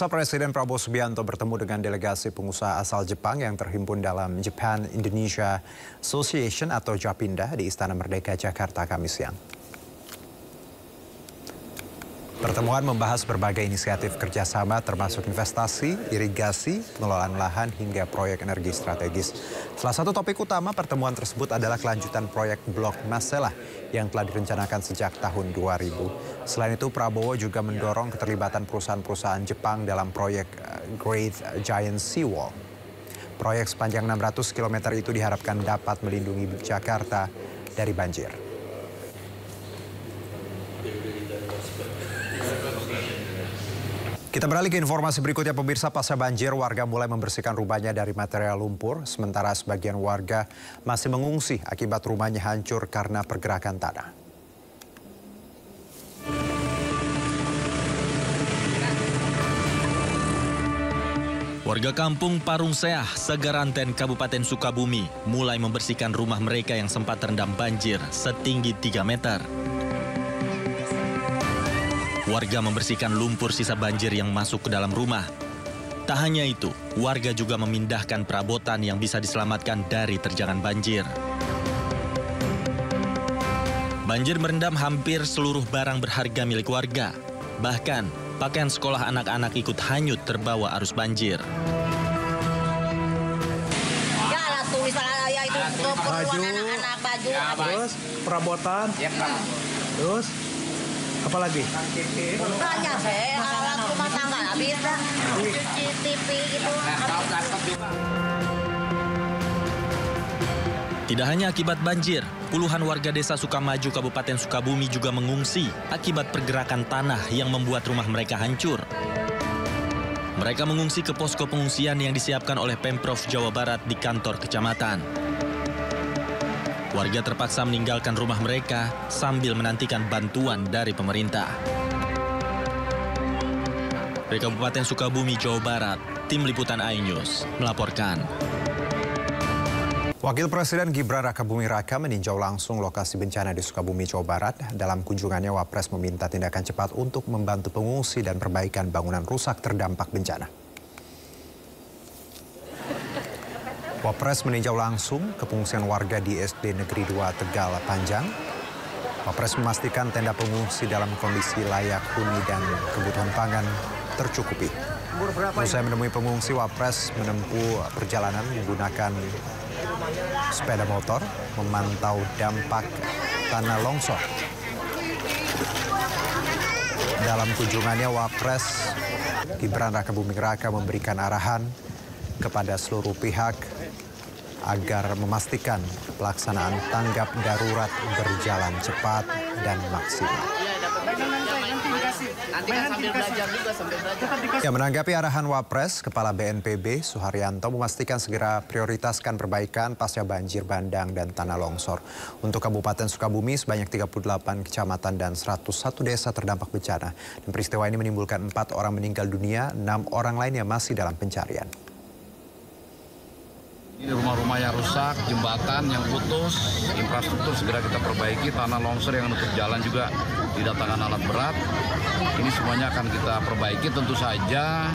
Presiden Prabowo Subianto bertemu dengan delegasi pengusaha asal Jepang yang terhimpun dalam Japan Indonesia Association atau Japinda di Istana Merdeka, Jakarta, Kamis siang. Pertemuan membahas berbagai inisiatif kerjasama termasuk investasi, irigasi, pengelolaan lahan hingga proyek energi strategis. Salah satu topik utama pertemuan tersebut adalah kelanjutan proyek Blok Masela yang telah direncanakan sejak tahun 2000. Selain itu, Prabowo juga mendorong keterlibatan perusahaan-perusahaan Jepang dalam proyek Great Giant Seawall. Proyek sepanjang 600 km itu diharapkan dapat melindungi Jakarta dari banjir. Kita beralih ke informasi berikutnya, pemirsa. Pasca banjir, warga mulai membersihkan rumahnya dari material lumpur, sementara sebagian warga masih mengungsi akibat rumahnya hancur karena pergerakan tanah. Warga kampung Parung Seah, Segaranten, Kabupaten Sukabumi mulai membersihkan rumah mereka yang sempat terendam banjir setinggi 3 meter. Warga membersihkan lumpur sisa banjir yang masuk ke dalam rumah. Tak hanya itu, warga juga memindahkan perabotan yang bisa diselamatkan dari terjangan banjir. Banjir merendam hampir seluruh barang berharga milik warga. Bahkan, pakaian sekolah anak-anak ikut hanyut terbawa arus banjir. Ya, lah tulisan ya itu keperluan anak-anak, baju. Ya, terus perabotan. Ya, terus apa lagi? Banyak alat rumah tangga habis dah. Cuci TV gitu. Tidak hanya akibat banjir, puluhan warga desa Sukamaju, Kabupaten Sukabumi juga mengungsi akibat pergerakan tanah yang membuat rumah mereka hancur. Mereka mengungsi ke posko pengungsian yang disiapkan oleh Pemprov Jawa Barat di kantor kecamatan. Warga terpaksa meninggalkan rumah mereka sambil menantikan bantuan dari pemerintah. Dari Kabupaten Sukabumi, Jawa Barat, Tim Liputan iNews melaporkan. Wakil Presiden Gibran Rakabuming Raka meninjau langsung lokasi bencana di Sukabumi, Jawa Barat. Dalam kunjungannya, Wapres meminta tindakan cepat untuk membantu pengungsi dan perbaikan bangunan rusak terdampak bencana. Wapres meninjau langsung ke pengungsian warga di SD Negeri 2 Tegal Panjang. Wapres memastikan tenda pengungsi dalam kondisi layak huni dan kebutuhan pangan tercukupi. Usai menemui pengungsi, Wapres menempuh perjalanan menggunakan sepeda motor memantau dampak tanah longsor. Dalam kunjungannya, Wapres Gibran Rakabuming Raka memberikan arahan kepada seluruh pihak agar memastikan pelaksanaan tanggap darurat berjalan cepat dan maksimal. Menanggapi arahan Wapres, Kepala BNPB Suharyanto memastikan segera prioritaskan perbaikan pasca banjir bandang dan tanah longsor. Untuk Kabupaten Sukabumi sebanyak 38 kecamatan dan 101 desa terdampak bencana. Dan peristiwa ini menimbulkan 4 orang meninggal dunia, 6 orang lainnya masih dalam pencarian. Ini rumah-rumah yang rusak, jembatan yang putus, infrastruktur segera kita perbaiki, tanah longsor yang menutup jalan juga didatangkan alat berat. Ini semuanya akan kita perbaiki tentu saja.